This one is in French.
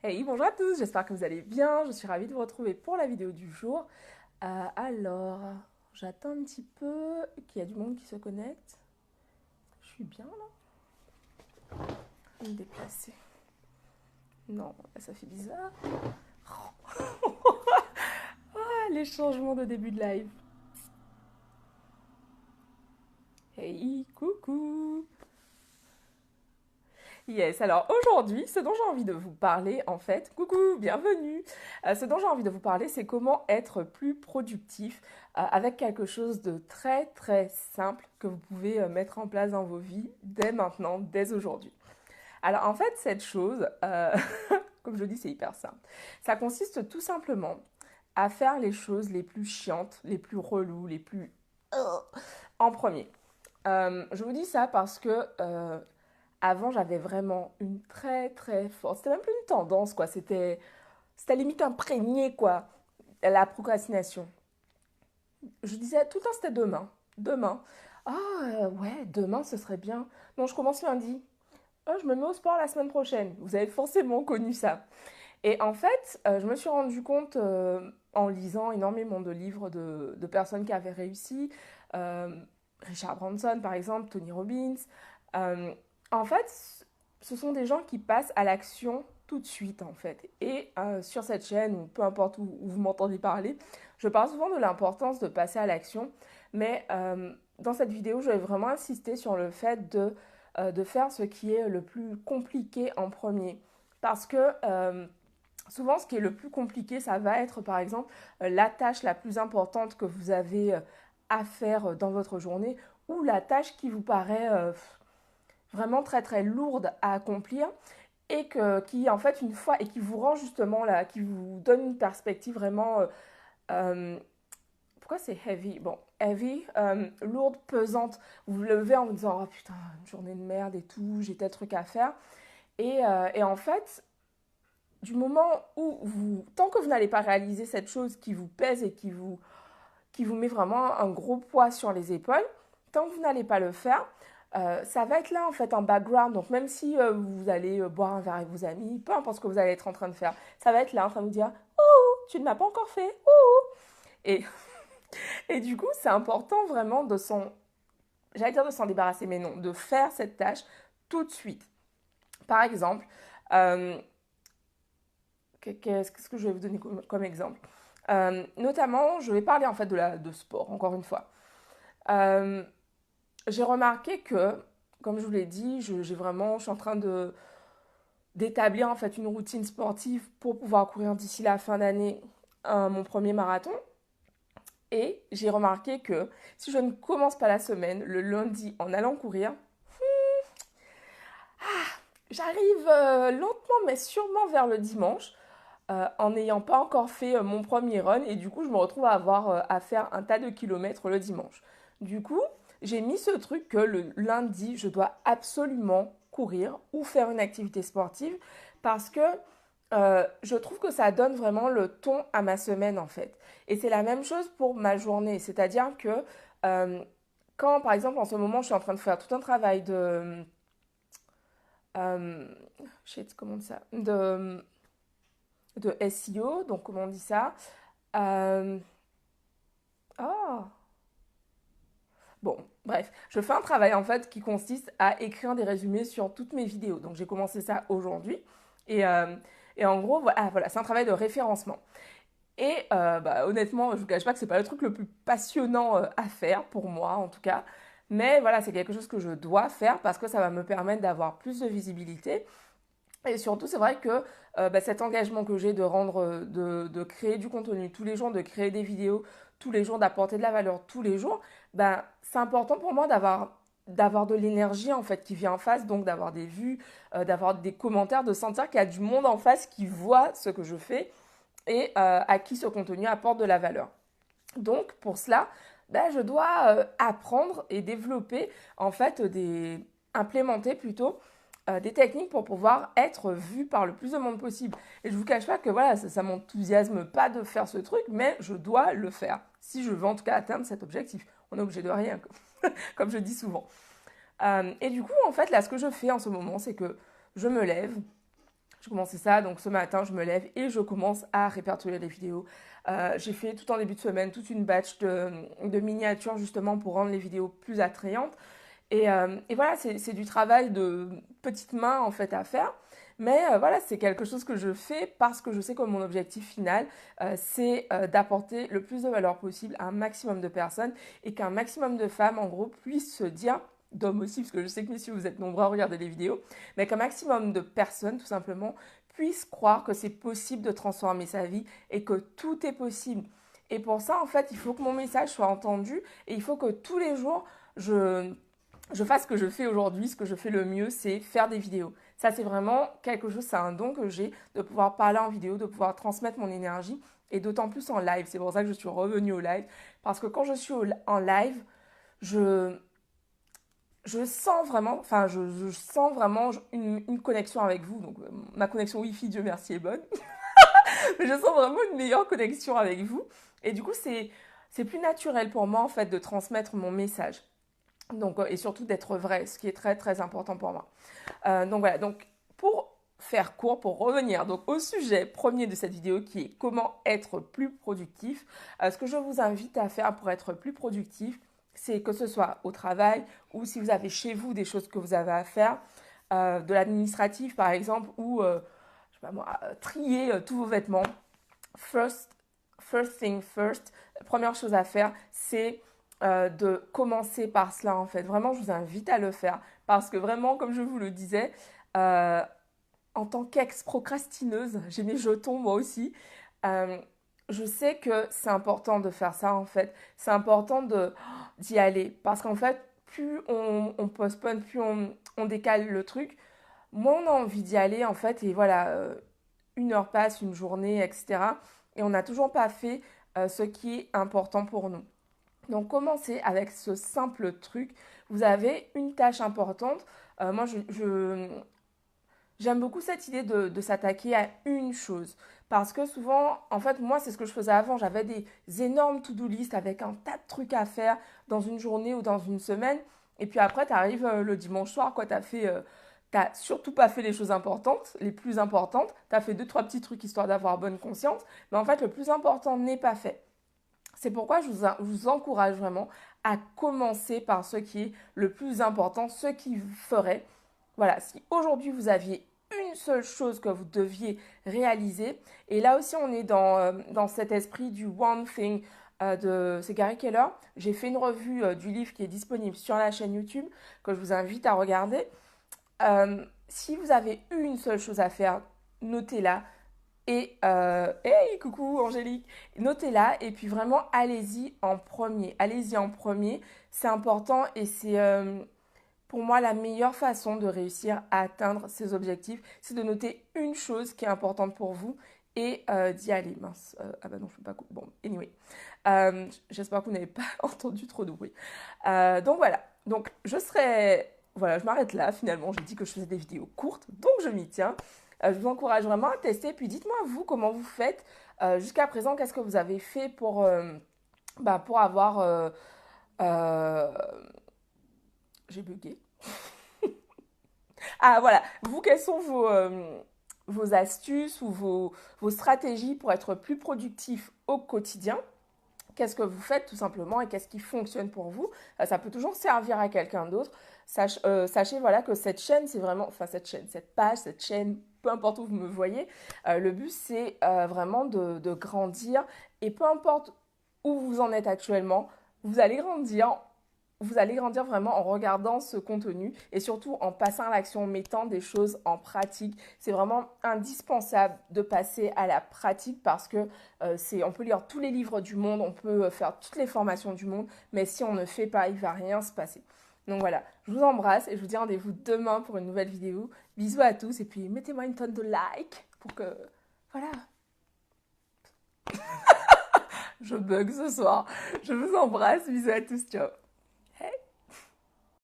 Hey, bonjour à tous, j'espère que vous allez bien. Je suis ravie de vous retrouver pour la vidéo du jour. Alors, j'attends un petit peu qu'il y a du monde qui se connecte. Je suis bien là. Je vais me déplacer. Non, là, ça fait bizarre. Ah, les changements de début de live. Hey, coucou. Yes, alors aujourd'hui, ce dont j'ai envie de vous parler, en fait, coucou, bienvenue. Ce dont j'ai envie de vous parler, c'est comment être plus productif avec quelque chose de très très simple que vous pouvez mettre en place dans vos vies dès maintenant, dès aujourd'hui. Alors en fait, cette chose, comme je dis, c'est hyper simple. Ça consiste tout simplement à faire les choses les plus chiantes, les plus reloues, les plus en premier. Je vous dis ça parce que avant, j'avais vraiment une très très forte. C'était même plus une tendance, quoi. C'était limite imprégné, quoi. La procrastination. Je disais tout le temps, c'était demain. Demain. Ah, ouais, demain, ce serait bien. Non, je commence lundi. Ah, je me mets au sport la semaine prochaine. Vous avez forcément connu ça. Et en fait, je me suis rendu compte en lisant énormément de livres de personnes qui avaient réussi. euh, Richard Branson, par exemple, Tony Robbins. Euh, En fait, ce sont des gens qui passent à l'action tout de suite, en fait. Et sur cette chaîne, ou peu importe où vous m'entendez parler, je parle souvent de l'importance de passer à l'action. Mais dans cette vidéo, je vais vraiment insister sur le fait de faire ce qui est le plus compliqué en premier. Parce que souvent, ce qui est le plus compliqué, ça va être, par exemple, la tâche la plus importante que vous avez à faire dans votre journée ou la tâche qui vous paraît vraiment très très lourde à accomplir et qui en fait une fois et qui vous rend justement là, qui vous donne une perspective vraiment euh, pourquoi c'est heavy? Bon, heavy, lourde, pesante. Vous vous levez en vous disant oh putain, une journée de merde et tout, j'ai tel truc à faire. Et en fait, du moment où vous, tant que vous n'allez pas réaliser cette chose qui vous pèse et qui vous met vraiment un gros poids sur les épaules, tant que vous n'allez pas le faire, ça va être là en fait en background. Donc même si vous allez boire un verre avec vos amis, peu importe ce que vous allez être en train de faire, ça va être là en train de vous dire oh tu ne m'as pas encore fait oh et, et du coup c'est important vraiment de s'en, j'allais dire de s'en débarrasser mais non, de faire cette tâche tout de suite. Par exemple, euh, qu'est-ce que je vais vous donner comme exemple? Notamment, je vais parler en fait de sport, encore une fois. Euh, j'ai remarqué que, comme je vous l'ai dit, je suis en train d'établir en fait une routine sportive pour pouvoir courir d'ici la fin d'année mon premier marathon. Et j'ai remarqué que si je ne commence pas la semaine, le lundi en allant courir, j'arrive lentement mais sûrement vers le dimanche en n'ayant pas encore fait mon premier run et du coup je me retrouve à avoir à faire un tas de kilomètres le dimanche. Du coup, j'ai mis ce truc que le lundi, je dois absolument courir ou faire une activité sportive parce que je trouve que ça donne vraiment le ton à ma semaine en fait. Et c'est la même chose pour ma journée, c'est-à-dire que euh, quand par exemple en ce moment je suis en train de faire tout un travail euh, shit, comment on dit ça, de SEO, donc comment on dit ça? Euh, oh, bon, bref, je fais un travail en fait qui consiste à écrire des résumés sur toutes mes vidéos. Donc j'ai commencé ça aujourd'hui et, euh, et en gros, voilà, c'est un travail de référencement. Et bah, honnêtement, je vous cache pas que c'est pas le truc le plus passionnant à faire pour moi en tout cas. Mais voilà, c'est quelque chose que je dois faire parce que ça va me permettre d'avoir plus de visibilité. Et surtout, c'est vrai que bah, cet engagement que j'ai de rendre, de créer du contenu tous les jours, de créer des vidéos tous les jours, d'apporter de la valeur tous les jours, ben, c'est important pour moi d'avoir de l'énergie en fait qui vient en face, donc d'avoir des vues, d'avoir des commentaires, de sentir qu'il y a du monde en face qui voit ce que je fais et à qui ce contenu apporte de la valeur. Donc pour cela, ben, je dois apprendre et développer en fait implémenter plutôt des techniques pour pouvoir être vu par le plus de monde possible. Et je vous cache pas que voilà, ça m'enthousiasme pas de faire ce truc, mais je dois le faire si je veux en tout cas atteindre cet objectif. On est obligé de rien, comme je dis souvent. Et du coup, en fait, là, ce que je fais en ce moment, c'est que je me lève, Je commençais ça, donc ce matin, je me lève et je commence à répertorier les vidéos. J'ai fait tout en début de semaine toute une batch de miniatures justement pour rendre les vidéos plus attrayantes. Et voilà, c'est du travail de petites mains en fait à faire. Mais voilà, c'est quelque chose que je fais parce que je sais que mon objectif final, c'est d'apporter le plus de valeur possible à un maximum de personnes et qu'un maximum de femmes, en gros, puissent se dire, d'hommes aussi, parce que je sais que messieurs, vous êtes nombreux à regarder les vidéos, mais qu'un maximum de personnes, tout simplement, puissent croire que c'est possible de transformer sa vie et que tout est possible. Et pour ça, en fait, il faut que mon message soit entendu et il faut que tous les jours, je fasse ce que je fais aujourd'hui. Ce que je fais le mieux, c'est faire des vidéos. Ça, c'est vraiment quelque chose, c'est un don que j'ai de pouvoir parler en vidéo, de pouvoir transmettre mon énergie et d'autant plus en live. C'est pour ça que je suis revenue au live parce que quand je suis en live, je, je sens vraiment, enfin, je sens vraiment une connexion avec vous. Donc, ma connexion Wi-Fi, Dieu merci, est bonne. Mais je sens vraiment une meilleure connexion avec vous. Et du coup, c'est plus naturel pour moi, en fait, de transmettre mon message. Donc, et surtout d'être vrai, ce qui est très très important pour moi. Donc voilà, donc pour faire court, pour revenir donc au sujet premier de cette vidéo qui est comment être plus productif, ce que je vous invite à faire pour être plus productif, c'est que ce soit au travail ou si vous avez chez vous des choses que vous avez à faire, de l'administratif par exemple, ou je sais pas moi, trier tous vos vêtements. First thing first, la première chose à faire, c'est de commencer par cela en fait. Vraiment, je vous invite à le faire parce que vraiment, comme je vous le disais, euh, en tant qu'ex-procrastineuse, j'ai mes jetons moi aussi. euh, je sais que c'est important de faire ça en fait. C'est important d'y aller parce qu'en fait, plus on postpone, plus on décale le truc, moins on a envie d'y aller en fait. Et voilà, une heure passe, une journée, etc. Et on n'a toujours pas fait ce qui est important pour nous. Donc commencez avec ce simple truc. Vous avez une tâche importante. Moi, j'aime beaucoup cette idée de s'attaquer à une chose. Parce que souvent, en fait, moi, c'est ce que je faisais avant. J'avais des énormes to-do list avec un tas de trucs à faire dans une journée ou dans une semaine. Et puis après, tu arrives le dimanche soir, quoi, t'as surtout pas fait les choses importantes, les plus importantes. Tu as fait deux, trois petits trucs histoire d'avoir bonne conscience. Mais en fait, le plus important n'est pas fait. C'est pourquoi je vous encourage vraiment à commencer par ce qui est le plus important, ce qui ferait. Voilà, si aujourd'hui vous aviez une seule chose que vous deviez réaliser, et là aussi on est dans cet esprit du One Thing c'est Gary Keller. J'ai fait une revue du livre qui est disponible sur la chaîne YouTube que je vous invite à regarder. Si vous avez une seule chose à faire, notez-la. Et hey, coucou Angélique, notez-la et puis vraiment allez-y en premier. Allez-y en premier, c'est important et c'est pour moi la meilleure façon de réussir à atteindre ces objectifs, c'est de noter une chose qui est importante pour vous et d'y aller. Mince, ah bah non, je ne peux pas couper. Bon, anyway, j'espère que vous n'avez pas entendu trop de bruit. Donc voilà, donc voilà, je m'arrête là finalement. J'ai dit que je faisais des vidéos courtes, donc je m'y tiens. Je vous encourage vraiment à tester. Puis dites-moi, vous, comment vous faites jusqu'à présent. Qu'est-ce que vous avez fait pour avoir... euh, j'ai bugué. Ah, voilà. Vous, quelles sont vos astuces ou vos stratégies pour être plus productif au quotidien? Qu'est-ce que vous faites tout simplement et qu'est-ce qui fonctionne pour vous? Ça peut toujours servir à quelqu'un d'autre. Sachez voilà que cette chaîne, c'est vraiment, enfin cette page, cette chaîne, peu importe où vous me voyez, le but c'est vraiment de grandir et peu importe où vous en êtes actuellement, vous allez grandir. Vous allez grandir vraiment en regardant ce contenu et surtout en passant à l'action, en mettant des choses en pratique. C'est vraiment indispensable de passer à la pratique parce que on peut lire tous les livres du monde, on peut faire toutes les formations du monde, mais si on ne fait pas, il ne va rien se passer. Donc voilà, je vous embrasse et je vous dis rendez-vous demain pour une nouvelle vidéo. Bisous à tous et puis mettez-moi une tonne de likes pour que... Voilà. Je bug ce soir. Je vous embrasse, bisous à tous, ciao.